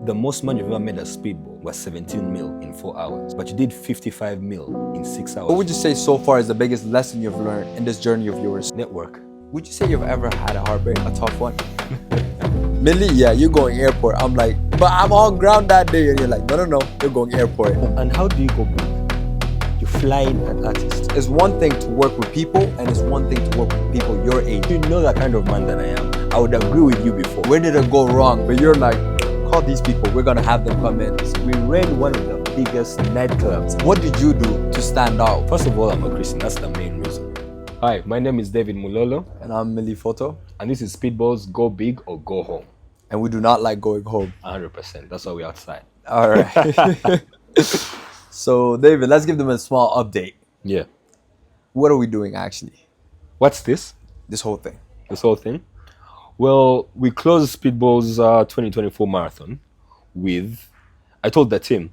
The most money you've ever made at Speedball was 17 mil in 4 hours, but you did 55 mil in 6 hours. What would you say so far is the biggest lesson you've learned in this journey of yours? Network. Would you say you've ever had a heartbreak, a tough one? Millie, yeah, you're going airport. I'm like, but I'm on ground that day. And you're like, no, you're going airport. And how do you go big? You fly in an artist. It's one thing to work with people, and it's one thing to work with people your age. You know the kind of man that I am. I would agree with you before. Where did it go wrong? But you're like, call these people. We're going to have them come in. We ran one of the biggest nightclubs. What did you do to stand out? First of all, I'm a Christian. That's the main reason. Hi, my name is David Mulolo. And I'm Millie Photo. And this is Speedball's Go Big or Go Home. And we do not like going home. 100%. That's why we're outside. All right. So, David, let's give them a small update. Yeah. What are we doing, actually? What's this? This whole thing. This whole thing? Well, we closed Speedball's 2024 marathon with, I told the team,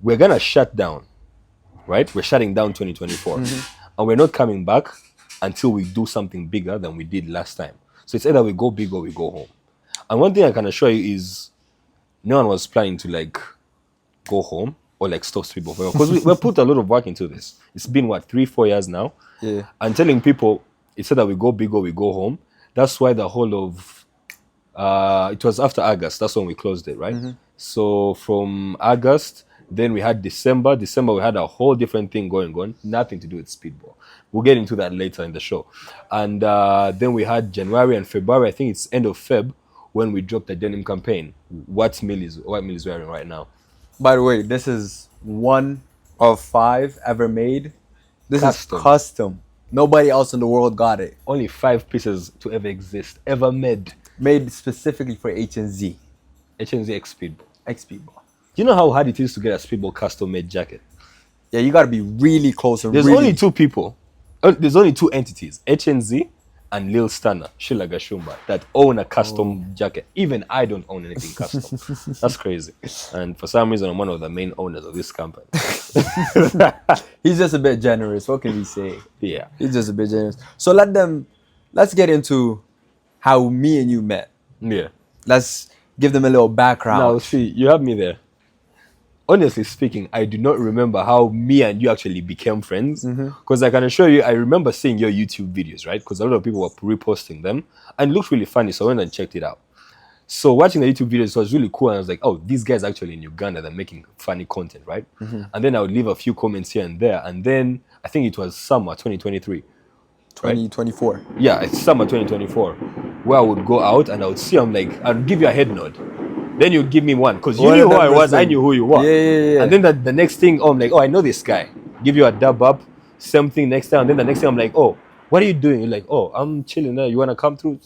we're going to shut down, right? We're shutting down 2024. And we're not coming back until we do something bigger than we did last time. So it's either we go big or we go home. And one thing I can assure you is no one was planning to like go home or like stop Speedball forever. Because we put a lot of work into this. It's been, 3-4 years now? Yeah. And telling people it's either we go big or we go home. That's why the whole of, it was after August. That's when we closed it, right? So from August, then we had December. December, we had a whole different thing going on. Nothing to do with Speedball. We'll get into that later in the show. And then we had January and February. I think it's end of Feb when we dropped the denim campaign. What Mill is wearing right now. By the way, this is 1 of 5 ever made. This is custom. Nobody else in the world got it. Only 5 pieces to ever exist, ever made. Made specifically for H&Z. H&Z X Speedball. X Speedball. Do you know how hard it is to get a Speedball custom-made jacket? Yeah, you got to be really close. And There's only 2 people. There's only 2 entities, H&Z and Lil Stunner, Shilaga Shumba, that own a custom jacket. Even I don't own anything custom. That's crazy. And for some reason, I'm one of the main owners of this company. He's just a bit generous. What can we say? Yeah. He's just a bit generous. So let's get into how me and you met. Yeah. Let's give them a little background. Now, see, you have me there. Honestly speaking, I do not remember how me and you actually became friends. Because I can assure you, I remember seeing your YouTube videos, right? Because a lot of people were reposting them. And it looked really funny, so I went and checked it out. So watching the YouTube videos was really cool. And I was like, oh, these guys actually in Uganda, they're making funny content, right? And then I would leave a few comments here and there. And then I think it was summer 2023. 2024. Right? Yeah, it's summer 2024. Where I would go out and I would see, I'm like, I'd give you a head nod. Then you'd give me one. Because you knew who I was, I knew who you were. Yeah. And then the next thing, I'm like, oh, I know this guy. Give you a dub up. Same thing next time. And then the next thing, I'm like, oh, what are you doing? You're like, oh, I'm chilling there. You want to come through?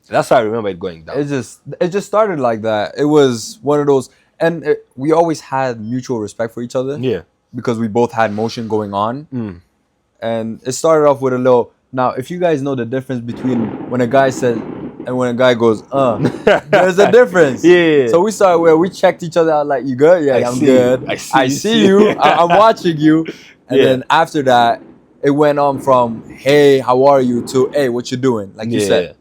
That's how I remember it going down. It just started like that. It was one of those, and we always had mutual respect for each other. Yeah. Because we both had motion going on. And it started off with a little, now if you guys know the difference between when a guy said and when a guy goes, there's a difference. Yeah. So we started where we checked each other out like, you good? Yeah, I'm good. I see you. I'm watching you. And then after that, it went on from, hey, how are you, to, hey, what you doing? Like you said.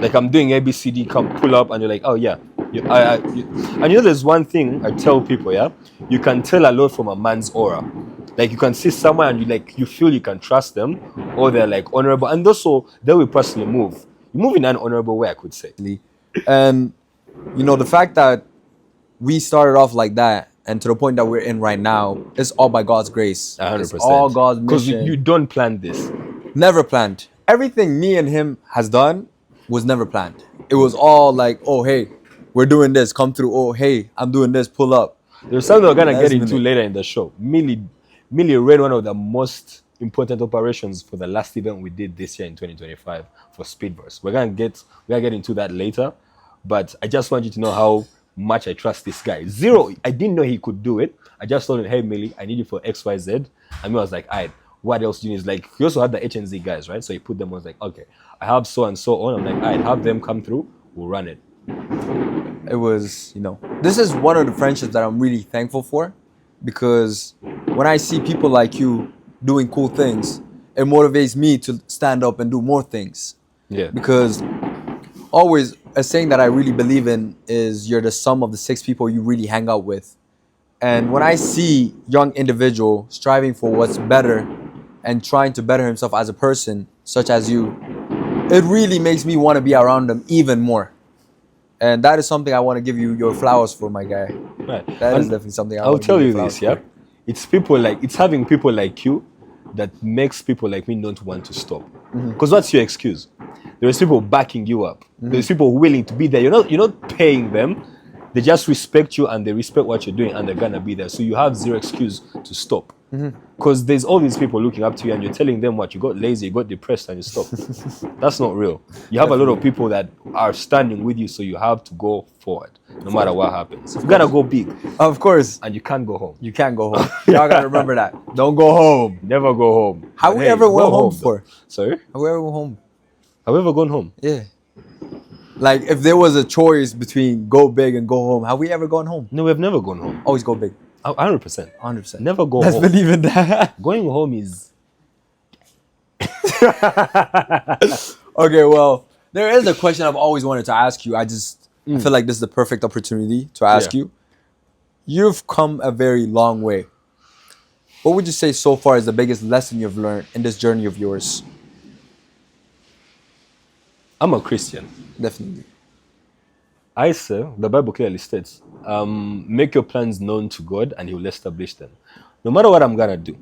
Like I'm doing ABCD, come pull up, and you're like, oh yeah. And you know, there's one thing I tell people, yeah? You can tell a lot from a man's aura. Like you can see someone and you feel you can trust them, or they're like honorable. And also, they will personally move. You move in an honorable way, I could say. And, the fact that we started off like that, and to the point that we're in right now, it's all by God's grace. 100%. It's all God's mission. Because you don't plan this. Never planned. Everything me and him has done was never planned. It was all like, oh, hey, we're doing this. Come through. Oh, hey, I'm doing this. Pull up. There's something we're going to get into later in the show. Millie ran one of the most important operations for the last event we did this year in 2025 for Speedverse. We're gonna get into that later, but I just want you to know how much I trust this guy. Zero, I didn't know he could do it. I just told him, hey Millie, I need you for XYZ. And I was like, alright, what else do you need? He's like, he also had the H&Z guys, right? So he put them on, was like, okay, I have so and so on. I'm like, alright, have them come through, we'll run it. It was, this is one of the friendships that I'm really thankful for, because when I see people like you doing cool things, it motivates me to stand up and do more things. Yeah. Because always a saying that I really believe in is you're the sum of the 6 people you really hang out with. And when I see young individual striving for what's better and trying to better himself as a person, such as you, it really makes me want to be around them even more. And that is something I want to give you your flowers for, my guy. Right. That is And definitely something I I'll want to give tell you you flowers this, yeah. for. It's having people like you that makes people like me not want to stop. Because what's your excuse? There's people backing you up. There's people willing to be there. You're not paying them. They just respect you and they respect what you're doing and they're gonna be there. So you have zero excuse to stop. Because there's all these people looking up to you and you're telling them what you got lazy, you got depressed and you stop. That's not real. You have a lot of people that are standing with you, so you have to go forward no matter what happens. You gotta go big. Of course. And you can't go home. You can't go home. Y'all gotta remember that. Don't go home. Never go home. Have we ever went home though. for? Sorry? Have we ever went home? Have we ever gone home? Yeah. Like, if there was a choice between go big and go home, have we ever gone home? No, we've never gone home. Always go big. 100%. 100%. Never go Let's home. believe in that. Going home is... Okay, well, there is a question I've always wanted to ask you. I feel like this is the perfect opportunity to ask you. You've come a very long way. What would you say so far is the biggest lesson you've learned in this journey of yours? I'm a Christian. Definitely. I say, the Bible clearly states, make your plans known to God and He will establish them. No matter what I'm going to do,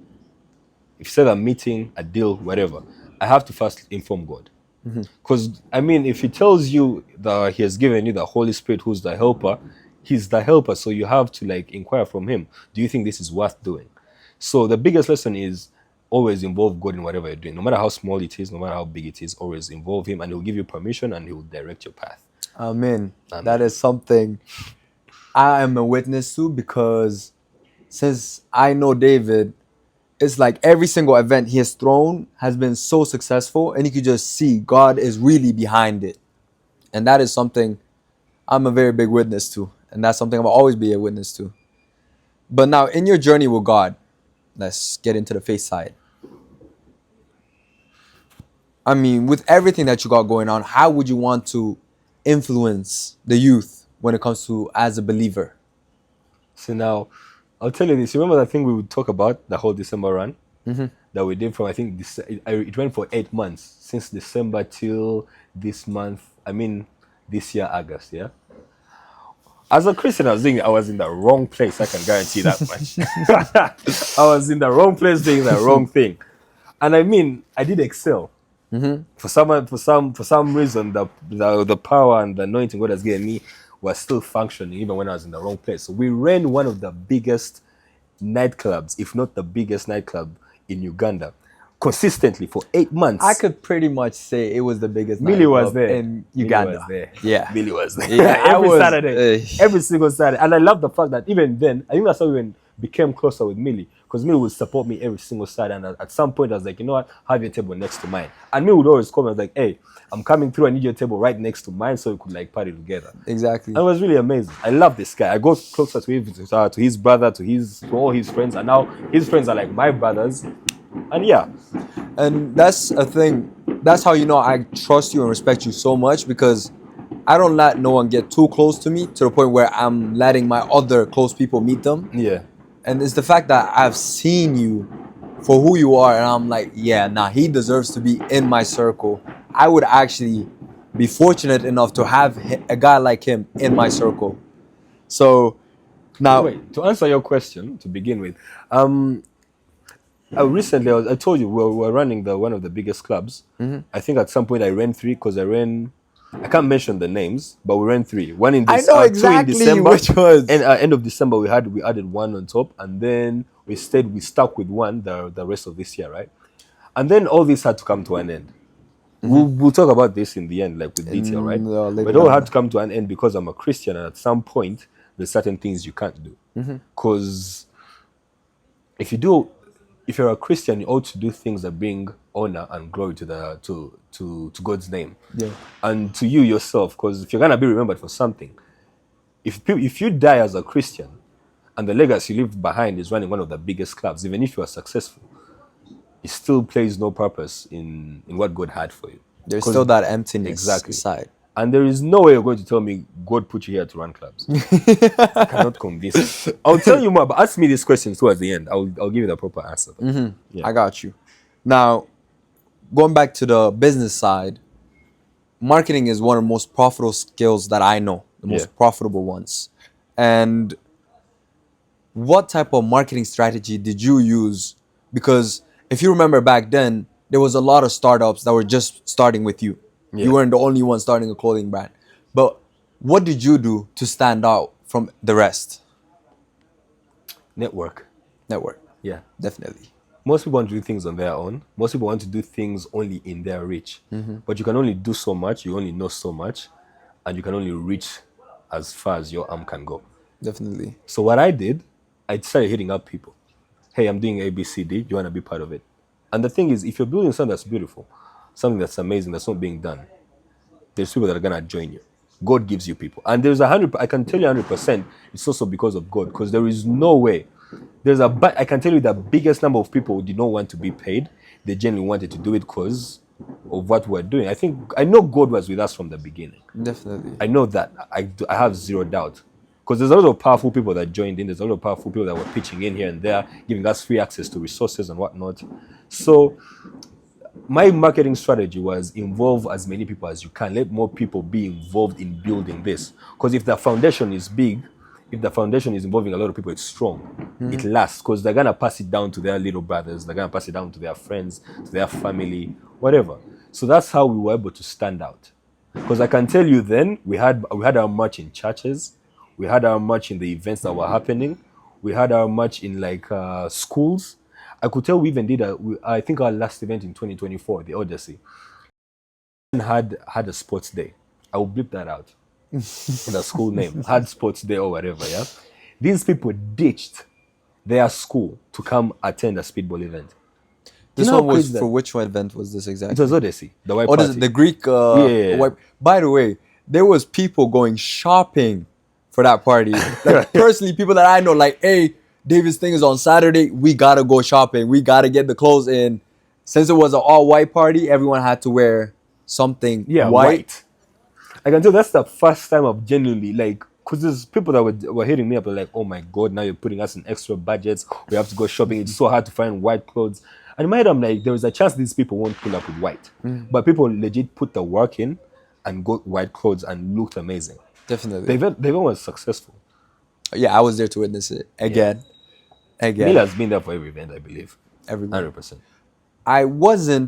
if you said a meeting, a deal, whatever, I have to first inform God. Because, if He tells you that He has given you the Holy Spirit who's the helper, He's the helper. So you have to inquire from Him. Do you think this is worth doing? So the biggest lesson is always involve God in whatever you're doing. No matter how small it is, no matter how big it is, always involve Him and He'll give you permission and He will direct your path. Amen. That is something I am a witness to, because since I know David, it's like every single event he has thrown has been so successful, and you could just see God is really behind it. And that is something I'm a very big witness to. And that's something I'll always be a witness to. But now, in your journey with God, let's get into the faith side. With everything that you got going on, how would you want to influence the youth when it comes to as a believer? So now, I'll tell you this. You remember that thing we would talk about, the whole December run that we did from, I think, it went for 8 months, since December till this month, this year, August, yeah? As a Christian, I was in the wrong place, I can guarantee that much. I was in the wrong place doing the wrong thing. And I did excel. For some reason, the power and the anointing God has given me was still functioning even when I was in the wrong place. So we ran one of the biggest nightclubs, if not the biggest nightclub in Uganda, consistently for 8 months. I could pretty much say it was the biggest Millie was nightclub there. in Uganda. Millie was there. Yeah. Millie was there. Yeah, Saturday. Every single Saturday. And I love the fact that even then, I think that's how we became closer with Millie. Because Millie would support me every single Saturday. And at some point, I was like, you know what? Have your table next to mine. And Millie would always call me. I was like, hey, I'm coming through. I need your table right next to mine so we could party together. Exactly. And it was really amazing. I love this guy. I go closer to him, to his brother, to all his friends. And now his friends are like my brothers. And yeah. And that's a thing. That's how I trust you and respect you so much, because I don't let no one get too close to me to the point where I'm letting my other close people meet them. Yeah. And it's the fact that I've seen you for who you are, and I'm like, yeah, he deserves to be in my circle. I would actually be fortunate enough to have a guy like him in my circle. So now, wait, to answer your question to begin with, recently I told you we were running one of the biggest clubs. I think at some point I ran 3 because I can't mention the names, but we ran 3. One in this, I know exactly 2 in December, which was. And end of December we added 1 on top, and then we stuck with 1 the rest of this year, right? And then all this had to come to an end. We'll talk about this in the end, with detail, right? But it all had to come to an end because I'm a Christian, and at some point there's certain things you can't do. Because if you're a Christian, you ought to do things that bring honor and glory to God's name, and to you yourself. Because if you're gonna be remembered for something, if you die as a Christian, and the legacy you leave behind is running one of the biggest clubs, even if you are successful, it still plays no purpose in what God had for you. There's still that emptiness exactly inside. And there is no way you're going to tell me God put you here to run clubs. I cannot convince you. I'll tell you more, but ask me these questions towards the end. I'll give you the proper answer. Yeah. I got you. Now, going back to the business side, marketing is one of the most profitable skills that I know, the most profitable ones. And what type of marketing strategy did you use? Because if you remember back then, there was a lot of startups that were just starting with you. Yeah. You weren't the only one starting a clothing brand. But what did you do to stand out from the rest? Network. Yeah, definitely. Most people want to do things on their own. Most people want to do things only in their reach. But you can only do so much, you only know so much, and you can only reach as far as your arm can go. Definitely. So what I did, I started hitting up people. Hey, I'm doing ABCD. Do you want to be part of it? And the thing is, if you're building something that's beautiful, something that's amazing, that's not being done, there's people that are going to join you. God gives you people. And there's I can tell you 100%, it's also because of God. Because there is no way. I can tell you the biggest number of people who did not want to be paid. They genuinely wanted to do it because of what we're doing. I know God was with us from the beginning. Definitely. I know that. I have zero doubt. Because there's a lot of powerful people that joined in. There's a lot of powerful people that were pitching in here and there, giving us free access to resources and whatnot. So my marketing strategy was involve as many people as you can. Let more people be involved in building this. Because if the foundation is big, if the foundation is involving a lot of people, it's strong. It lasts because they're going to pass it down to their little brothers. They're going to pass it down to their friends, to their family, whatever. So that's how we were able to stand out. Because I can tell you then, we had our merch in churches. We had our merch in the events that were happening. We had our merch in schools. I could tell we even did I think our last event in 2024, the Odyssey, had a sports day. I will bleep that out. The school name had sports day or whatever. Yeah, these people ditched their school to come attend a speedball event. This one was for which event was this exactly? It was Odyssey, the white party. The Greek. White. By the way, there was people going shopping for that party. Like personally, people that I know, like, hey, David's thing is on Saturday. We gotta go shopping. We gotta get the clothes in. Since it was an all-white party, everyone had to wear something white. I can tell that's the first time I've genuinely, because there's people that were hitting me up, like, oh my God, now you're putting us in extra budgets. We have to go shopping. It's so hard to find white clothes. And in my head, I'm like, there is a chance these people won't pull up with white. But people legit put the work in and got white clothes and looked amazing. Definitely. The event was successful. Yeah, I was there to witness it. Again. Mila has been there for every event, I believe. Every 100%.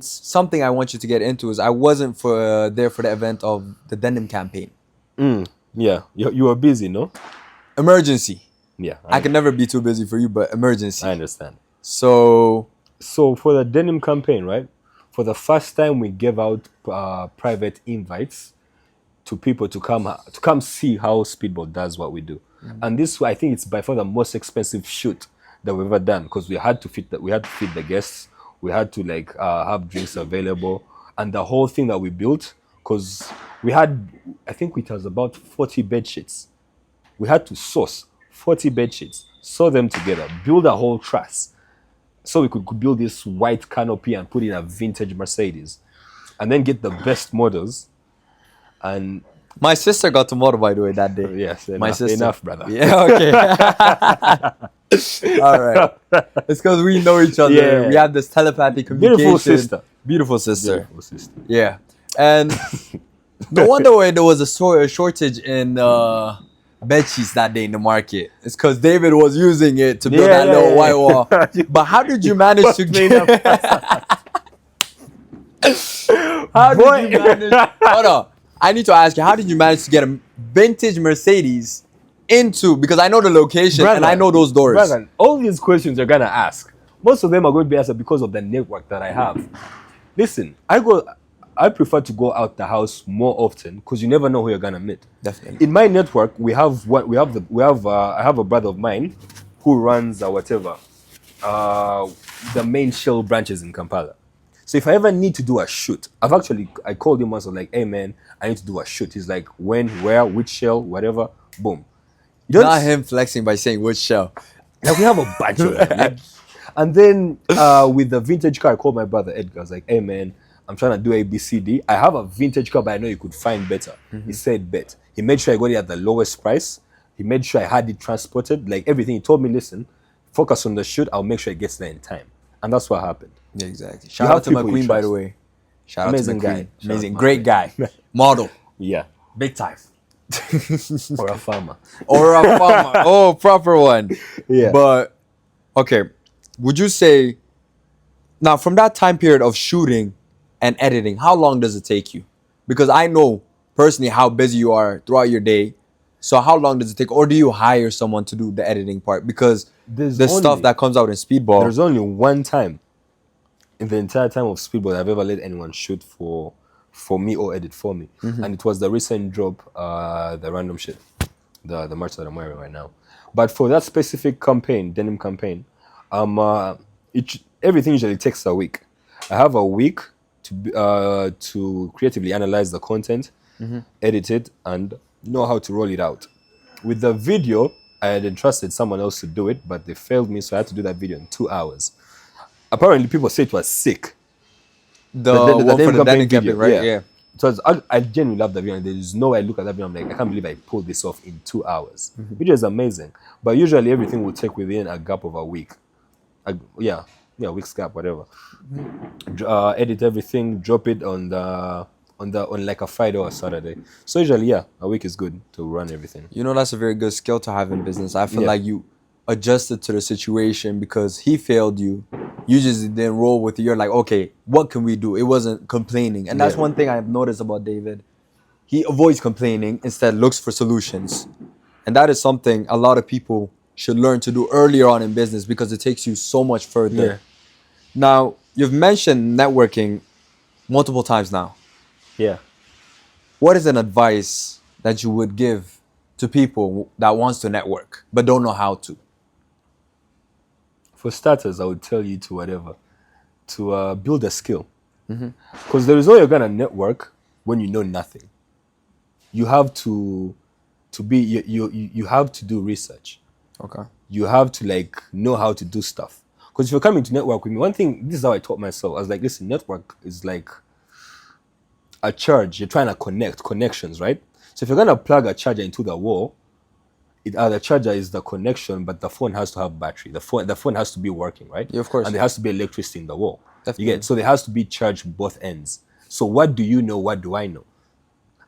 Something I want you to get into is I wasn't there for the event of the denim campaign. Yeah, you were busy, no? Emergency. Yeah. I can never be too busy for you, but emergency. I understand. So for the denim campaign, right? For the first time, we gave out private invites to people to come see how Speedball does what we do. And this, I think, it's by far the most expensive shoot that we've ever done because we had to feed the guests. We had to have drinks available, and the whole thing that we built, because we had, I think it was about 40 bed sheets. We had to source 40 bed sheets, sew them together, build a whole truss, so we could build this white canopy and put in a vintage Mercedes, and then get the best models. And my sister got to model, by the way, that day. Yes, my sister. Enough, brother. Yeah, okay. All right. It's because we know each other. Yeah. We have this telepathic communication. Beautiful sister. Yeah. And no wonder why there was a shortage in bed sheets that day in the market. It's because David was using it to build that little white wall. But how did you manage to get... How did you manage... Hold on. I need to ask you, how did you manage to get a vintage Mercedes into, because I know the location and I know those doors. Brother, all these questions you're going to ask, most of them are going to be answered because of the network that I have. Listen, I prefer to go out the house more often because you never know who you're going to meet. Definitely. In my network, I have a brother of mine who runs the main Shell branches in Kampala. So if I ever need to do a shoot, I called him once, I was like, hey man, I need to do a shoot. He's like, when, where, which Shell, whatever, boom. Not him flexing by saying which Shell. Like we have a bunch of them. And then with the vintage car, I called my brother Edgar. I was like, hey man, I'm trying to do A, B, C, D. I have a vintage car, but I know you could find better. He said bet. He made sure I got it at the lowest price. He made sure I had it transported, like everything. He told me, listen, focus on the shoot. I'll make sure it gets there in time. And that's what happened. Yeah, exactly. Shout out to McQueen, by the way. Shout Amazing out to McQueen. guy. Amazing. Great guy. Model. Yeah. Big time. Or a farmer. Or a farmer. Oh, proper one. Yeah. But, okay. Would you say, now from that time period of shooting and editing, how long does it take you? Because I know personally how busy you are throughout your day. So how long does it take? Or do you hire someone to do the editing part? Because the stuff that comes out in Speedball. There's only one time in the entire time of Speedball that I've ever let anyone shoot for me or edit for me. And it was the recent drop, the random shit, the merch that I'm wearing right now. But for that specific campaign, denim campaign, everything usually takes a week. I have a week to creatively analyze the content, edit it, and know how to roll it out. With the video, I had entrusted someone else to do it, but they failed me, so I had to do that video in 2 hours. Apparently, people say it was sick. The one for the denim campaign, right? Yeah. So I genuinely love the video. And there is no way I look at that video. I'm like, I can't believe I pulled this off in 2 hours. Video is amazing, but usually everything will take within a gap of a week. Week's gap, whatever. Edit everything, drop it on like a Friday or a Saturday. So usually, a week is good to run everything. You know, that's a very good skill to have in business. I feel like you adjusted to the situation because he failed you. You just didn't roll with it. You're like, okay, what can we do? It wasn't complaining. And that's one thing I've noticed about David. He avoids complaining, instead looks for solutions. And that is something a lot of people should learn to do earlier on in business because it takes you so much further. Yeah. Now, you've mentioned networking multiple times now. Yeah. What is an advice that you would give to people that wants to network but don't know how to? For starters, I would tell you to build a skill. Because there is no way you're gonna network when you know nothing. You have to you have to do research. Okay. You have to know how to do stuff. Because if you're coming to network with me, one thing, this is how I taught myself. I was like, listen, network is like a charge. You're trying to connect connections, right? So if you're gonna plug a charger into the wall, the charger is the connection, but the phone has to have battery. The phone has to be working, right? Yeah, of course. And there has to be electricity in the wall. Definitely. You get, so there has to be charged both ends. So what do you know? What do I know?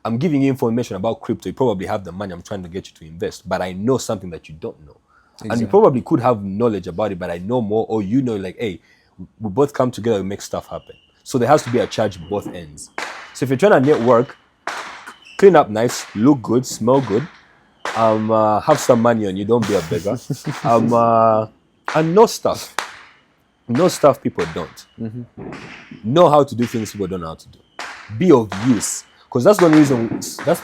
I'm giving you information about crypto. You probably have the money I'm trying to get you to invest, but I know something that you don't know. Exactly. And you probably could have knowledge about it, but I know more, or you know, like, hey, we both come together and make stuff happen. So there has to be a charge both ends. So if you're trying to network, clean up nice, look good, smell good, have some money on you, don't be a beggar, and know stuff. Know stuff people don't. Know how to do things people don't know how to do. Be of use. Because that's the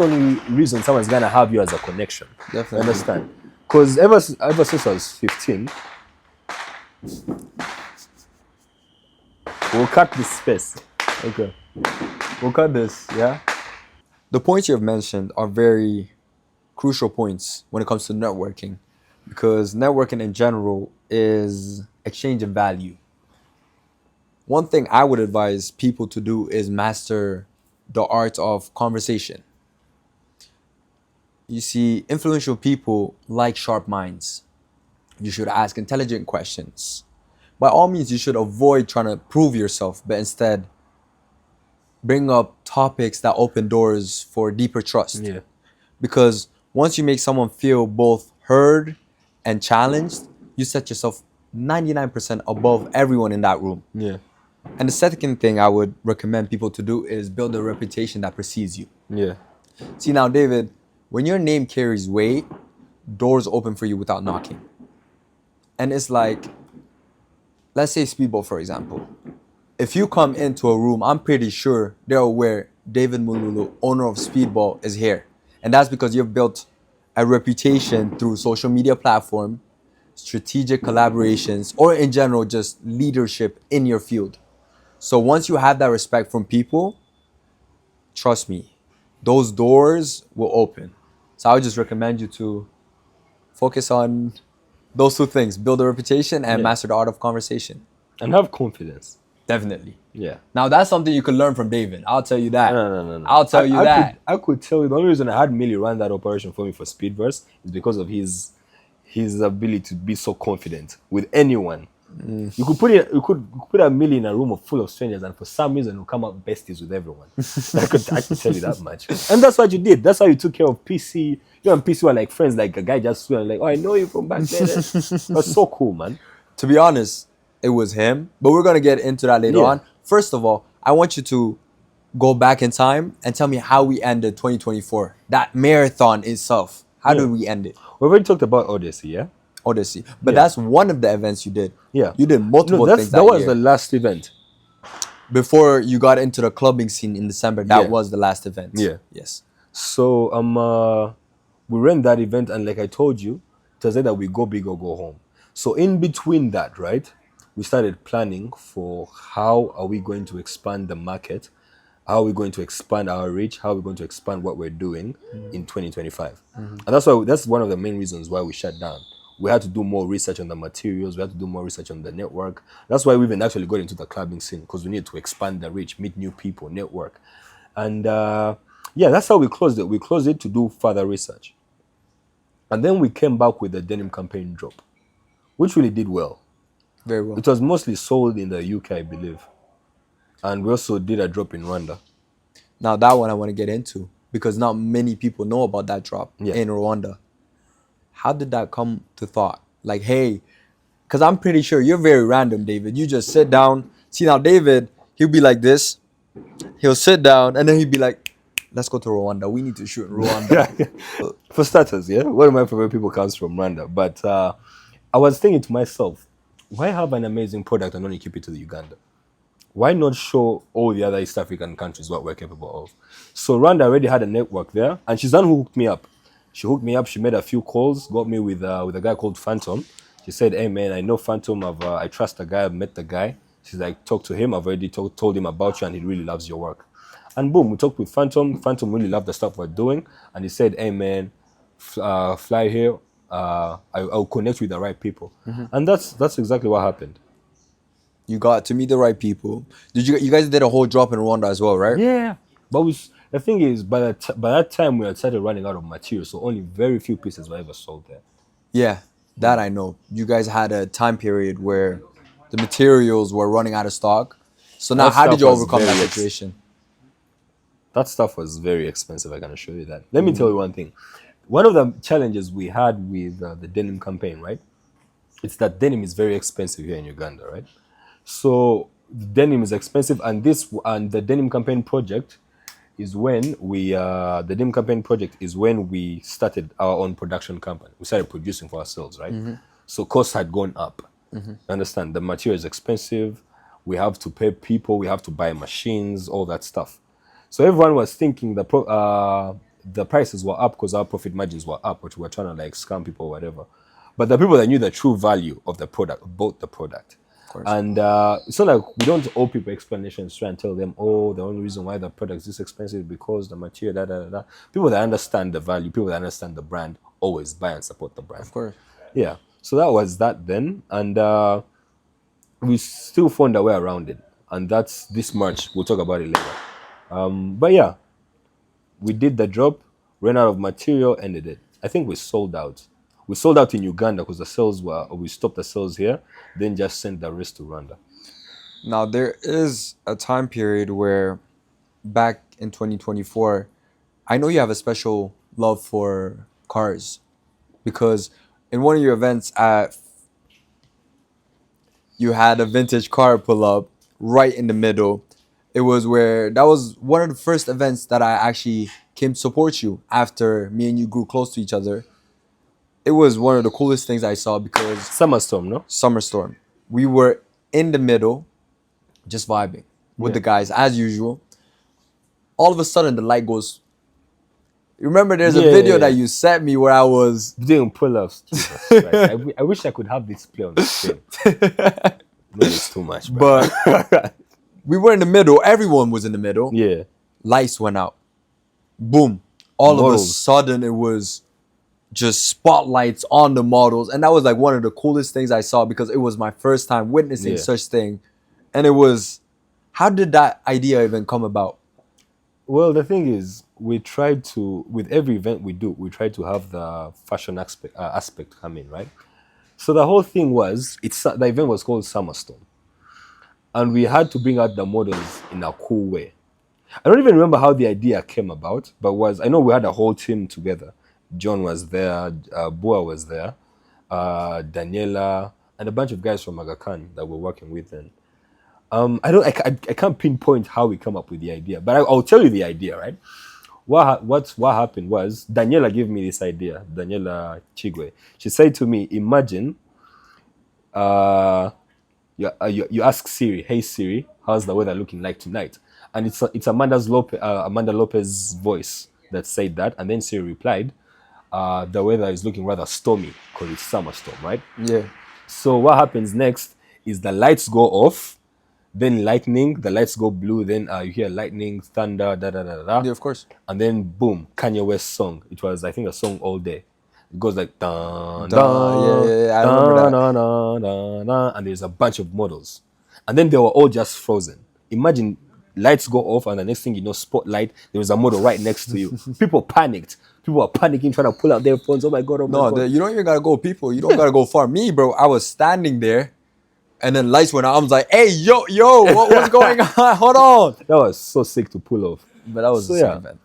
only reason someone's gonna have you as a connection. Definitely. Understand? Because ever since I was 15, we'll cut this space. Okay. We'll cut this, yeah? The points you have mentioned are very crucial points when it comes to networking. Because networking in general is exchange of value. One thing I would advise people to do is master the art of conversation. You see, influential people like sharp minds. You should ask intelligent questions. By all means, you should avoid trying to prove yourself, but instead bring up topics that open doors for deeper trust. Yeah. Because once you make someone feel both heard and challenged, you set yourself 99% above everyone in that room. Yeah. And the second thing I would recommend people to do is build a reputation that precedes you. Yeah. See now, David, when your name carries weight, doors open for you without knocking. And it's like, let's say Speedball, for example. If you come into a room, I'm pretty sure they're aware David Mululu, owner of Speedball, is here. And that's because you've built a reputation through social media platform, strategic collaborations, or in general, just leadership in your field. So once you have that respect from people, trust me, those doors will open. So I would just recommend you to focus on those two things, build a reputation and master the art of conversation. And have confidence. Definitely. Yeah. Now that's something you could learn from David. I'll tell you that. No. I'll tell you that. I could tell you the only reason I had Millie run that operation for me for Speedverse is because of his ability to be so confident with anyone. You could put a Millie in a room full of strangers, and for some reason he'll come out besties with everyone. I could tell you that much. And that's what you did. That's how you took care of PC. You and PC were like friends. Like a guy just went like, oh, I know you from back then. That's so cool, man. To be honest, it was him. But we're gonna get into that later on. First of all, I want you to go back in time and tell me how we ended 2024. That marathon itself. How did we end it? We already talked about Odyssey, yeah? Odyssey. But that's one of the events you did. Yeah. You did multiple things that was the last event. Before you got into the clubbing scene in December, that was the last event. Yeah. Yes. So we ran that event, and like I told you, it was either we go big or go home. So in between that, right, we started planning for how are we going to expand the market, how are we going to expand our reach, how are we going to expand what we're doing in 2025. And that's one of the main reasons why we shut down. We had to do more research on the materials, we had to do more research on the network. That's why we even actually got into the clubbing scene, because we need to expand the reach, meet new people, network. And that's how we closed it. We closed it to do further research. And then we came back with the denim campaign drop, which really did well. Very well. It was mostly sold in the UK, I believe. And we also did a drop in Rwanda. Now that one I want to get into, because not many people know about that drop in Rwanda. How did that come to thought? Like, hey, because I'm pretty sure you're very random, David. You just sit down. See, now David, he'll be like this. He'll sit down and then he'll be like, let's go to Rwanda. We need to shoot in Rwanda. For starters, one of my favorite people comes from Rwanda. But I was thinking to myself, why have an amazing product and only keep it to the Uganda? Why not show all the other East African countries what we're capable of? So Rwanda already had a network there, and she's the one who hooked me up. She hooked me up. She made a few calls, got me with a guy called Phantom. She said, hey, man, I know Phantom. I trust the guy. I've met the guy. She's like, talk to him. I've already told him about you, and he really loves your work. And boom, we talked with Phantom. Phantom really loved the stuff we're doing. And he said, hey, man, fly here. I'll connect with the right people. And that's exactly what happened. You got to meet the right people. Did you guys did a whole drop in Rwanda as well, right? Yeah. But the thing is, by that time, we had started running out of material. So only very few pieces were ever sold there. Yeah, that I know. You guys had a time period where the materials were running out of stock. So now how did you overcome that situation? That stuff was very expensive, I can assure you that. Let me tell you one thing. One of the challenges we had with the denim campaign, right? It's that denim is very expensive here in Uganda, right? So denim is expensive, and the denim campaign project is when the denim campaign project is when we started our own production company. We started producing for ourselves, right? So costs had gone up. Understand? The material is expensive. We have to pay people. We have to buy machines, all that stuff. So everyone was thinking the prices were up because our profit margins were up, which we were trying to like scam people or whatever. But the people that knew the true value of the product bought the product. And it's not like we don't owe people explanations, try and tell them, oh, the only reason why the product is this expensive is because the material, People that understand the value, people that understand the brand, always buy and support the brand. Of course. Yeah. So that was that then. And we still found a way around it. And that's this March. We'll talk about it later. But yeah, we did the drop, ran out of material, ended it. I think we sold out. We sold out in Uganda because we stopped the sales here, then just sent the rest to Rwanda. Now, there is a time period where back in 2024, I know you have a special love for cars because in one of your events you had a vintage car pull up right in the middle. That was one of the first events that I actually came to support you after me and you grew close to each other. It was one of the coolest things I saw because... Summerstorm, no? Summerstorm. We were in the middle, just vibing with the guys as usual. All of a sudden, the light goes... Remember, there's a video that you sent me where I was... doing pull-ups. I wish I could have this play on the screen. No, it's too much. But we were in the middle. Everyone was in the middle. Yeah. Lights went out. Boom. All of a sudden, it was... just spotlights on the models, and that was like one of the coolest things I saw because it was my first time witnessing such thing, and it was How did that idea even come about? Well, the thing is, we try to, with every event we do, we try to have the fashion aspect come in, right? So the whole thing was, the event was called Summerstorm, and we had to bring out the models in a cool way. I don't even remember how the idea came about, but I know we had a whole team together. John was there, Boa was there, Daniela, and a bunch of guys from Aga Khan that we're working with then. I can't pinpoint how we come up with the idea, but I'll tell you the idea, right? What happened was Daniela gave me this idea. Daniela Chigwe. She said to me, "Imagine, you ask Siri, hey Siri, how's the weather looking like tonight?" And it's Amanda Lopez's voice that said that, and then Siri replied, "The weather is looking rather stormy because it's summer storm, right?" Yeah. So what happens next is the lights go off, then lightning, the lights go blue, then you hear lightning, thunder, da da da da da. Yeah, of course. And then boom, Kanye West song. It was, I think, a song all day. It goes like dun, Dun, yeah, I remember that. dun, dun, dun, dun, and there's a bunch of models. And then they were all just frozen. Imagine lights go off, and the next thing you know, spotlight, there was a model right next to you. People panicked. People were panicking, trying to pull out their phones. Oh my god, oh my god. No, you don't even gotta go, people. You don't gotta go far. Me, bro, I was standing there, and then lights went out. I was like, "Hey, yo, what's going on? Hold on." That was so sick to pull off. But that was So the yeah, same event.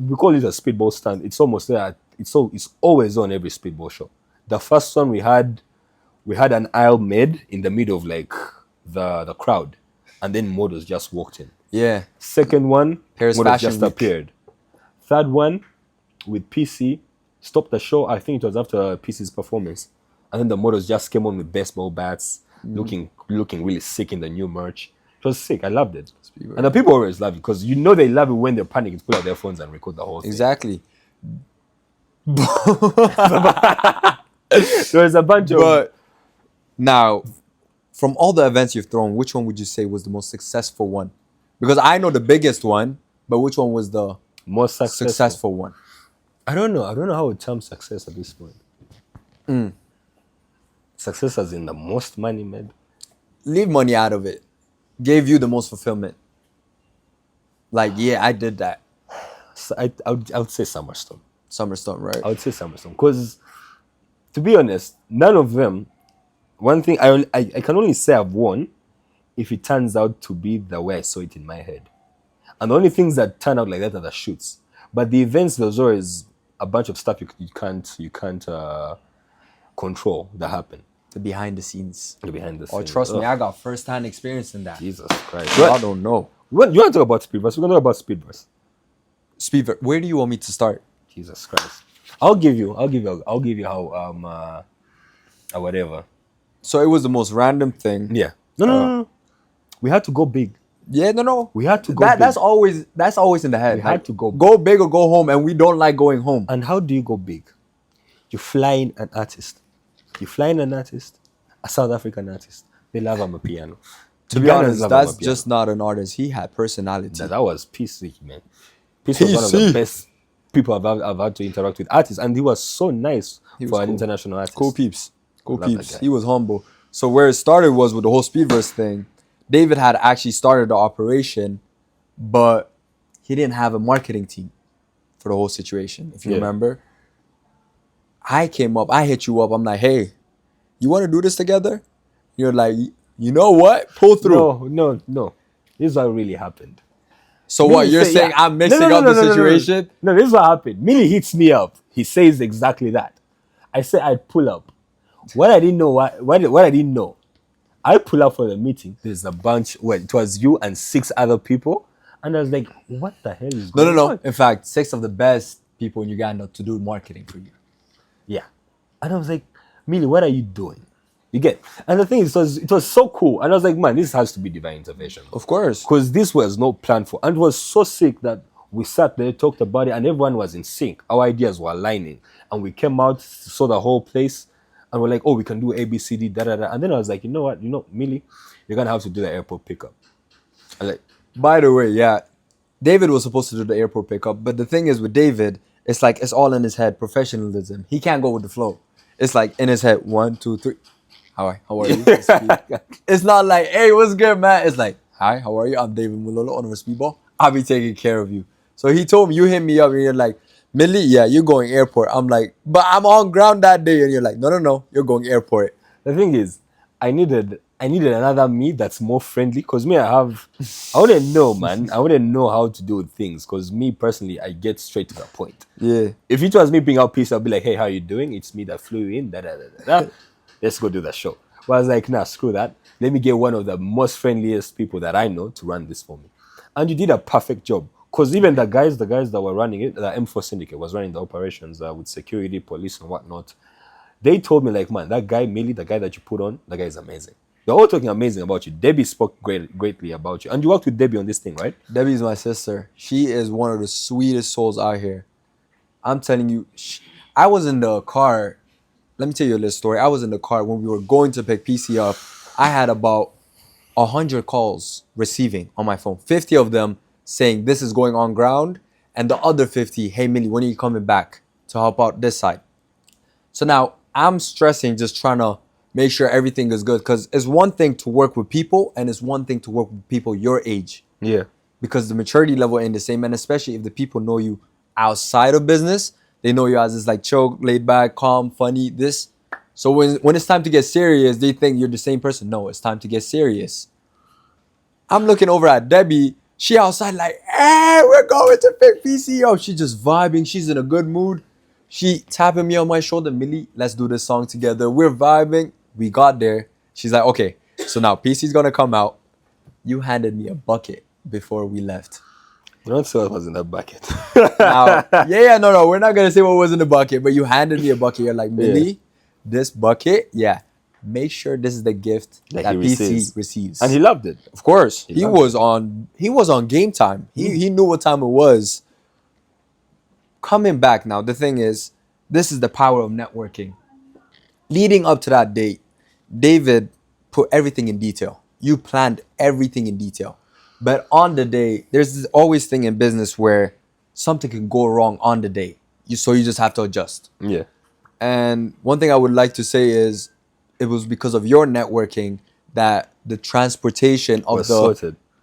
we call it a speedball stand. It's almost there. It's always on every speedball show. The first one we had an aisle made in the middle of like the crowd, and then models just walked in. Yeah. Second one, Paris models Fashion just Week. appeared. Third one, with PC, stopped the show. I think it was after PC's performance, and then the models just came on with baseball bats, looking really sick in the new merch. It was sick. I loved it. Speedball. And the people always love it because you know they love it when they're panicking to pull out their phones and record the whole thing. Exactly. There's a bunch of. But now, from all the events you've thrown, which one would you say was the most successful one? Because I know the biggest one, but which one was the most successful one? I don't know. I don't know how to term success at this point. Success as in the most money made. Leave money out of it. Gave you the most fulfillment. Like, yeah, I did that. So I would say Summerstorm. Summerstorm, right? I would say Summerstorm because, to be honest, none of them. One thing I can only say I've won if it turns out to be the way I saw it in my head, and the only things that turn out like that are the shoots. But the events, there's always a bunch of stuff you can't control that happen. The behind the scenes. The behind the Oh, scenes. trust me, I got first-hand experience in that. Jesus Christ. I don't know. You want to talk about Speedverse? We're gonna talk about Speedverse. Speedver, where do you want me to start? Jesus Christ. I'll give you how whatever. So it was the most random thing. Yeah. No. We had to go big. Yeah, no. We had to go big. That's always in the head. We had to go big or go home, and we don't like going home. And how do you go big? You fly in an artist. You fly in an artist, a South African artist. They love Amapiano. To be honest, that's just not an artist. He had personality. That was PC, man. PC was one of the best people I've had to interact with artists, and he was so nice for an international artist. Cool peeps. Love that guy. He was humble. So where it started was with the whole Speedverse thing. David had actually started the operation, but he didn't have a marketing team for the whole situation, if you remember. I came up, I hit you up. I'm like, hey, you want to do this together? You're like, you know what? Pull through. No. This is what really happened. So what, you're saying I'm mixing up the situation? No, this is what happened. Millie hits me up. He says exactly that. I said I'd pull up. What I didn't know, what I didn't know, I pull up for the meeting. There's a bunch, it was you and 6 other people. And I was like, what the hell is going on? No. In fact, 6 of the best people in Uganda to do marketing for you. Yeah. And I was like, Millie, what are you doing? You get? And the thing is, it was so cool. And I was like, man, this has to be divine intervention. Of course. Because this was no plan for. And it was so sick that we sat there, talked about it, and everyone was in sync. Our ideas were aligning. And we came out, saw the whole place, and we're like, oh, we can do A, B, C, D, da, da, da. And then I was like, you know what? Millie, you're going to have to do the airport pickup. And like, by the way, yeah, David was supposed to do the airport pickup. But the thing is with David, it's like it's all in his head, professionalism. He can't go with the flow. It's like in his head, 1, 2, 3. How are you? It's not like, hey, what's good, man? It's like, hi, how are you? I'm David Mulolo, owner of Speedball. I'll be taking care of you. So he told me, you hit me up and you're like, Millie, yeah, you're going airport. I'm like, but I'm on ground that day. And you're like, no, you're going airport. The thing is, I needed another me that's more friendly, because I wouldn't know, man. I wouldn't know how to do things, because me personally, I get straight to the point. Yeah. If it was me being out peace, I'll be like, hey, how you doing? It's me that flew in. Let's go do the show. But I was like, nah, screw that. Let me get one of the most friendliest people that I know to run this for me. And you did a perfect job. Because even the guys that were running it, the M4 Syndicate was running the operations with security, police, and whatnot. They told me, like, man, that guy, Millie, the guy that you put on, the guy is amazing. They're all talking amazing about you. Debbie spoke greatly about you. And you worked with Debbie on this thing, right? Debbie's my sister. She is one of the sweetest souls out here. I'm telling you, I was in the car. Let me tell you a little story. I was in the car when we were going to pick PC up. I had about 100 calls receiving on my phone. 50 of them saying this is going on ground. And the other 50, hey, Millie, when are you coming back to help out this side? So now I'm stressing, just trying to make sure everything is good. Because it's one thing to work with people and it's one thing to work with people your age. Yeah. Because the maturity level ain't the same. And especially if the people know you outside of business, they know you as this like chill, laid back, calm, funny, this. So when it's time to get serious, they think you're the same person. No, it's time to get serious. I'm looking over at Debbie. She outside like, hey, we're going to pick PC up. She just vibing. She's in a good mood. She tapping me on my shoulder. Millie, let's do this song together. We're vibing. We got there. She's like, okay, so now PC's going to come out. You handed me a bucket before we left. Don't say what was in that bucket. No, we're not going to say what was in the bucket, but you handed me a bucket. You're like, Millie, this bucket, make sure this is the gift that PC receives. And he loved it. Of course. He was on game time. He knew what time it was. Coming back now, the thing is, this is the power of networking. Leading up to that date, David put everything in detail. You planned everything in detail. But on the day, there's this always thing in business where something can go wrong on the day. So you just have to adjust. Yeah. And one thing I would like to say is it was because of your networking that the transportation of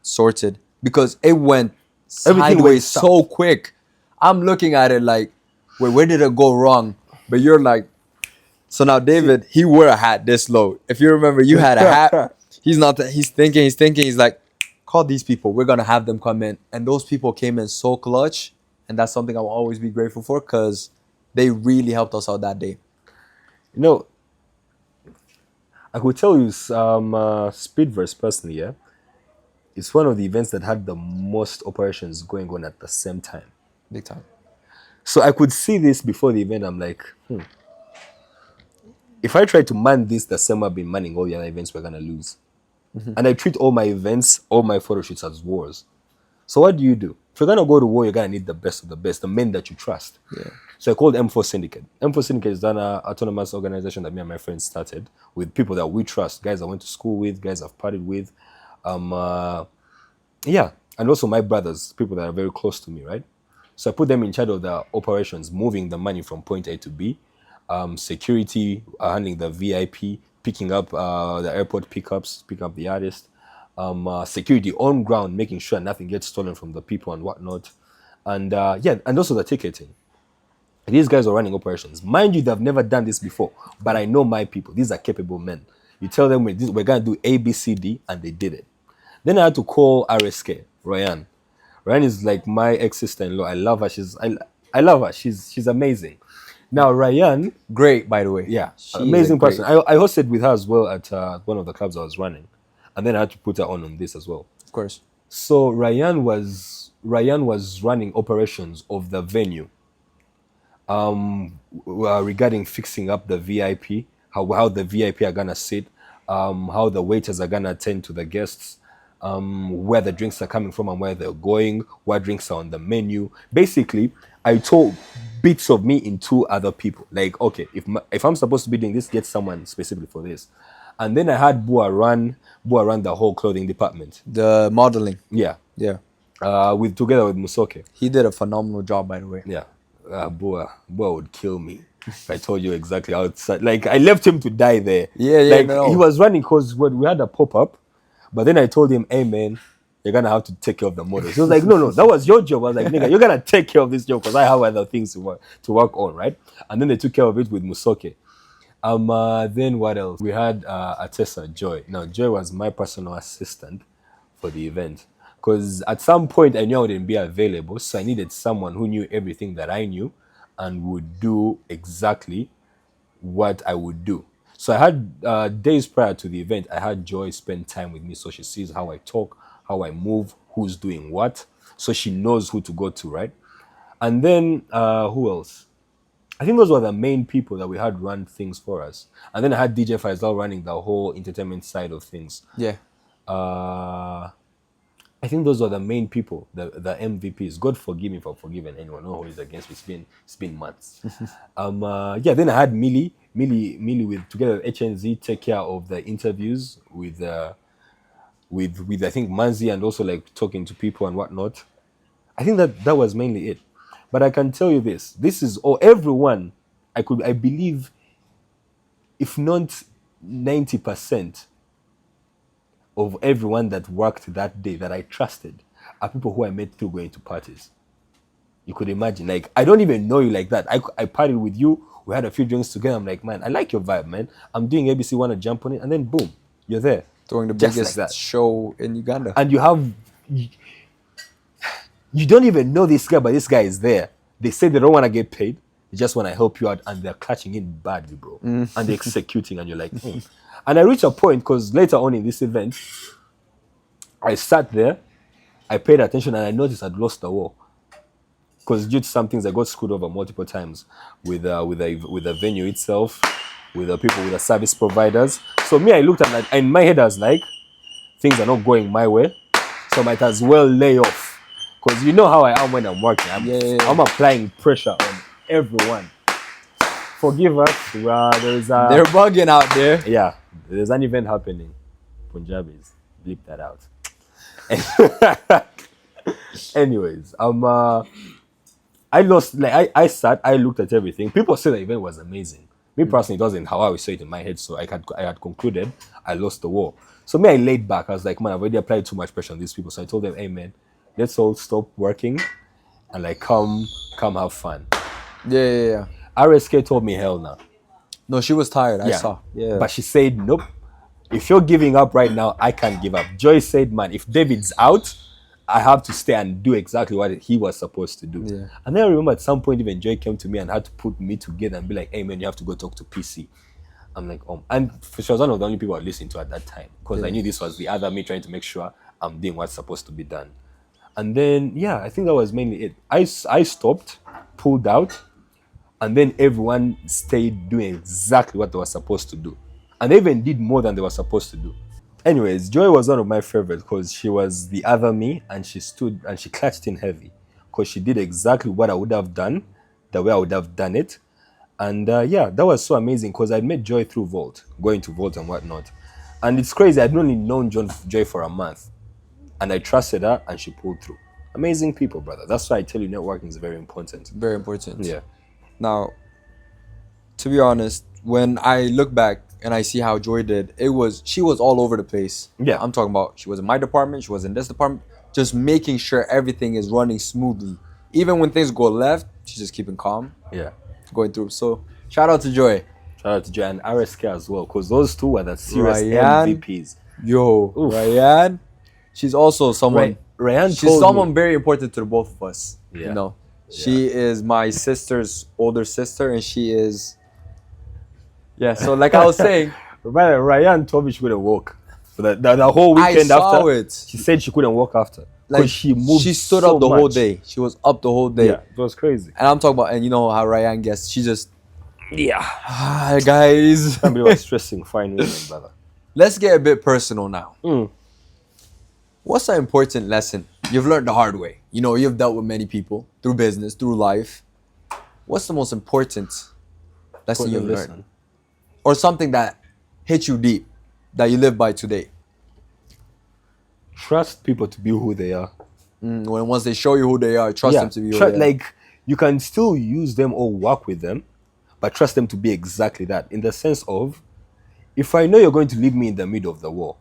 sorted because it went sideways so quick. I'm looking at it like, wait, where did it go wrong? But you're like, so now David, he wore a hat this low. If you remember, you had a hat. He's thinking. He's like, call these people. We're going to have them come in. And those people came in so clutch. And that's something I will always be grateful for because they really helped us out that day. You know, I could tell you Speedverse personally, yeah? It's one of the events that had the most operations going on at the same time. Big time. So I could see this before the event. I'm like, if I try to man this the same way I've been manning all the other events, we're going to lose. Mm-hmm. And I treat all my events, all my photo shoots as wars. So what do? If you're going to go to war, you're going to need the best of the best, the men that you trust. Yeah. So I called M4 Syndicate. M4 Syndicate is an autonomous organization that me and my friends started with people that we trust, guys I went to school with, guys I've partied with. And also my brothers, people that are very close to me, right? So I put them in charge of the operations, moving the money from point A to B, security, handling the VIP, picking up the airport pickups, picking up the artist, security on ground, making sure nothing gets stolen from the people and whatnot. And and also the ticketing. These guys are running operations. Mind you, they've never done this before, but I know my people. These are capable men. You tell them we're going to do A, B, C, D, and they did it. Then I had to call RSK, Ryan. Ryan is like my ex-sister-in-law. I love her. I love her. She's amazing. Now, Ryan... Great, by the way. Yeah, amazing person. I hosted with her as well at one of the clubs I was running. And then I had to put her on this as well. Of course. So Ryan was running operations of the venue. Regarding fixing up the VIP, how the VIP are gonna sit, how the waiters are gonna attend to the guests, where the drinks are coming from and where they're going, what drinks are on the menu. Basically, I told bits of me in two other people. Like, okay, if I'm supposed to be doing this, get someone specifically for this. And then I had Bua run the whole clothing department. The modeling. Yeah. Yeah. Together with Musoke. He did a phenomenal job, by the way. Yeah. Bua would kill me if I told you exactly outside. Like, I left him to die there. Yeah. He was running because we had a pop-up, But then I told him, hey man, you're gonna have to take care of the models. He was like, no, that was your job. I was like, nigga, you're gonna take care of this job because I have other things to work on, right? And then they took care of it with Musoke. Then what else? We had Atessa, Joy. Now Joy was my personal assistant for the event. Because at some point I knew I wouldn't be available, so I needed someone who knew everything that I knew and would do exactly what I would do. So I had days prior to the event, I had Joy spend time with me so she sees how I talk, how I move, who's doing what, so she knows who to go to, right? And then who else? I think those were the main people that we had run things for us. And then I had DJ Faisal running the whole entertainment side of things. Yeah. I think those were the main people, the MVPs. God forgive me for forgiving anyone who is against me. It's been months. Then I had Millie with together with HNZ take care of the interviews with I think Manzi and also like talking to people and whatnot. I think that was mainly it. But I can tell you this is all everyone I believe, if not 90%. Of everyone that worked that day that I trusted are people who I met through going to parties. You could imagine, like, I don't even know you like that. I partied with you. We had a few drinks together. I'm like, man, I like your vibe, man. I'm doing ABC, want to jump on it, and then boom, you're there. Throwing the Just biggest like that. show in Uganda. And you don't even know this guy, but this guy is there. They say they don't want to get paid. They just want to help you out, and they're catching it badly, bro. And they're executing, and you're like, And I reached a point, because later on in this event, I sat there, I paid attention, and I noticed I'd lost the war. Because due to some things, I got screwed over multiple times with the venue itself, with the people, with the service providers. So me, I looked at that, and in my head, I was like, things are not going my way, so I might as well lay off. Because you know how I am when I'm working. I'm applying pressure on everyone. Forgive us. They're bugging out there. Yeah, there's an event happening. Punjabis, bleep that out. Anyways, I lost. Like I looked at everything. People say the event was amazing. Me personally, it wasn't how I saw it in my head. So I had concluded I lost the war. So me, I laid back. I was like, man, I've already applied too much pressure on these people. So I told them, hey man, let's all stop working and like come have fun. Yeah. RSK told me hell no. No, she was tired. I saw. Yeah. But she said, nope. If you're giving up right now, I can't give up. Joy said, man, if David's out, I have to stay and do exactly what he was supposed to do. Yeah. And then I remember at some point even Joy came to me and had to put me together and be like, hey man, you have to go talk to PC. I'm like, and she was one of the only people I listened to at that time, because I knew this was the other me trying to make sure I'm doing what's supposed to be done. And then, I think that was mainly it. I stopped, pulled out, and then everyone stayed doing exactly what they were supposed to do. And they even did more than they were supposed to do. Anyways, Joy was one of my favorites because she was the other me, and she stood and she clutched in heavy because she did exactly what I would have done, the way I would have done it. And that was so amazing because I'd met Joy through Vault, going to Vault and whatnot. And it's crazy, I'd only known Joy for a month. And I trusted her and she pulled through. Amazing people, brother. That's why I tell you networking is very important. Very important. Yeah. Now, to be honest, when I look back and I see how Joy did, she was all over the place. Yeah. I'm talking about, she was in my department, she was in this department, just making sure everything is running smoothly. Even when things go left, she's just keeping calm. Yeah. Going through. So, shout out to Joy. Shout out to Joy and RSK as well, because those two were the serious Ryan, MVPs. Yo, oof. Ryan, she's also someone. She's someone very important to the both of us. Yeah. You know, she is my sister's older sister, and she is. Yeah. So, like I was saying, Ryan told me she couldn't walk for the whole weekend. I saw it. She said she couldn't walk after. Like she moved. She stood up the whole day. She was up the whole day. Yeah, it was crazy. And I'm talking about, and you know how Ryan gets. She just. Yeah. Guys. Somebody was stressing fine women, brother. Let's get a bit personal now. What's an important lesson you've learned the hard way? You know, you've dealt with many people through business, through life. What's the most important lesson you've learned? Or something that hit you deep that you live by today? Trust people to be who they are. Once they show you who they are, trust them to be who they are. Like, you can still use them or work with them, but trust them to be exactly that. In the sense of, if I know you're going to leave me in the middle of the war,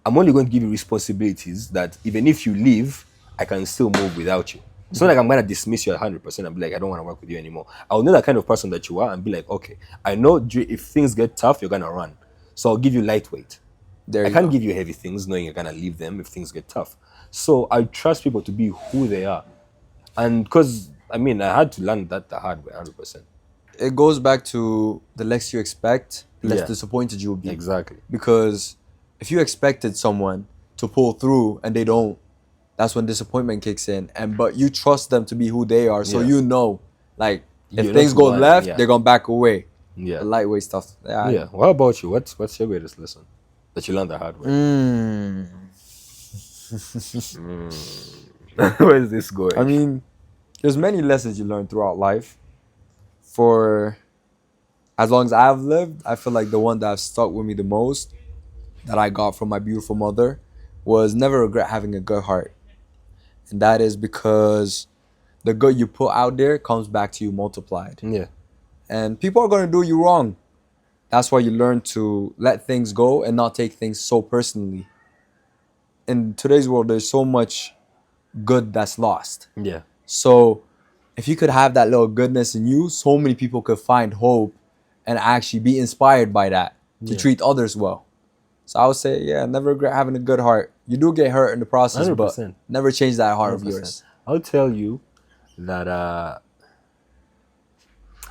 I'm only going to give you responsibilities that even if you leave, I can still move without you. It's not like I'm going to dismiss you 100% and be like, I don't want to work with you anymore. I'll know that kind of person that you are and be like, okay, I know if things get tough, you're going to run. So I'll give you lightweight. I can't give you heavy things knowing you're going to leave them if things get tough. So I trust people to be who they are. And because, I mean, I had to learn that the hard way, 100%. It goes back to the less you expect, the less disappointed you will be. Exactly. Because if you expected someone to pull through and they don't, that's when disappointment kicks in. But you trust them to be who they are, so you know, like, if things go left, they're gonna back away. Yeah. The lightweight stuff. Yeah. What about you? What's your greatest lesson that you learned the hard way? Where is this going? I mean, there's many lessons you learn throughout life. For as long as I've lived, I feel like the one that stuck with me the most, that I got from my beautiful mother, was never regret having a good heart. And that is because the good you put out there comes back to you multiplied. Yeah. And people are going to do you wrong. That's why you learn to let things go and not take things so personally. In today's world, there's so much good that's lost. Yeah. So if you could have that little goodness in you, so many people could find hope and actually be inspired by that to treat others well. So I would say, never regret having a good heart. You do get hurt in the process, 100%. But never change that heart 100%. Of yours. I'll tell you that a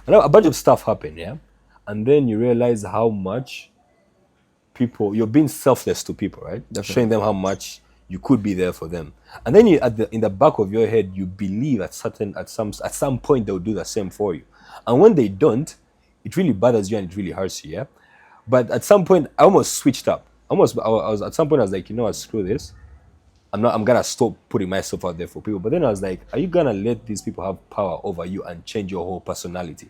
bunch of stuff happened, yeah? And then you realize how much you're being selfless to people, right? Definitely. Showing them how much you could be there for them. And then in the back of your head, you believe at some point they'll do the same for you. And when they don't, it really bothers you and it really hurts you, yeah? But at some point, I almost switched up. At some point, I was like, you know what, screw this. I'm gonna stop putting myself out there for people. But then I was like, are you gonna let these people have power over you and change your whole personality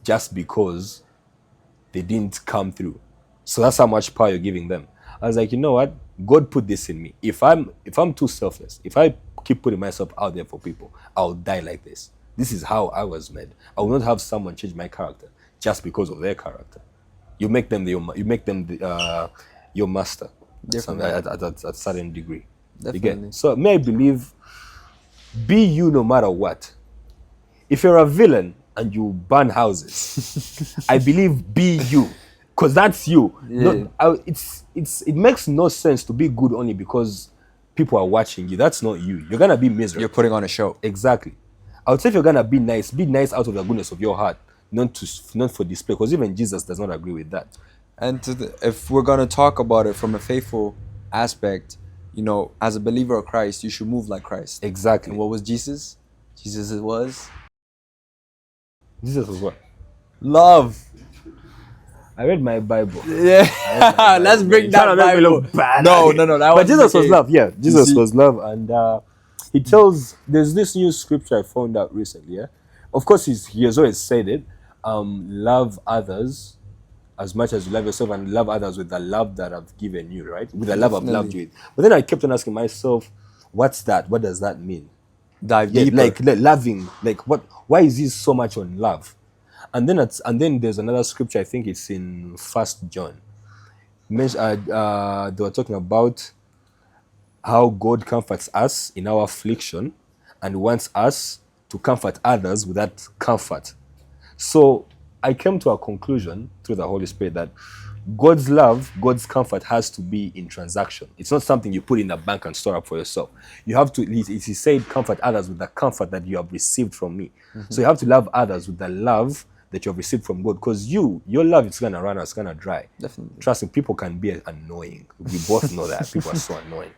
just because they didn't come through? So that's how much power you're giving them. I was like, you know what? God put this in me. If I'm too selfless, if I keep putting myself out there for people, I'll die like this. This is how I was made. I will not have someone change my character just because of their character. You make them your master at a certain degree. Definitely. So may I believe, be you no matter what. If you're a villain and you burn houses, I believe be you, because that's you. Yeah. It makes no sense to be good only because people are watching you. That's not you. You're gonna be miserable. You're putting on a show. Exactly. I would say if you're gonna be nice out of the goodness of your heart, not for display, because even Jesus does not agree with that. And if we're gonna talk about it from a faithful aspect, you know, as a believer of Christ, you should move like Christ. Exactly. And what was Jesus? Jesus was what? Love. I read my Bible. Yeah. Let's bring that Bible. No. But Jesus was love. Yeah, Jesus was love, and he tells. There's this new scripture I found out recently. Yeah, of course he has always said it. Love others as much as you love yourself, and love others with the love that I've given you, right? With the love I've loved you with. But then I kept on asking myself, what's that? What does that mean? Dive deeper. Like loving, like what? Why is this so much on love? And then there's another scripture, I think it's in 1 John. They were talking about how God comforts us in our affliction and wants us to comfort others with that comfort. So I came to a conclusion through the Holy Spirit that God's love, God's comfort has to be in transaction. It's not something you put in the bank and store up for yourself. You have to, he said, comfort others with the comfort that you have received from me. So you have to love others with the love that you have received from God, because your love is going to run out, it's going to dry. Definitely. Trust me, people can be annoying. We both know that. People are so annoying.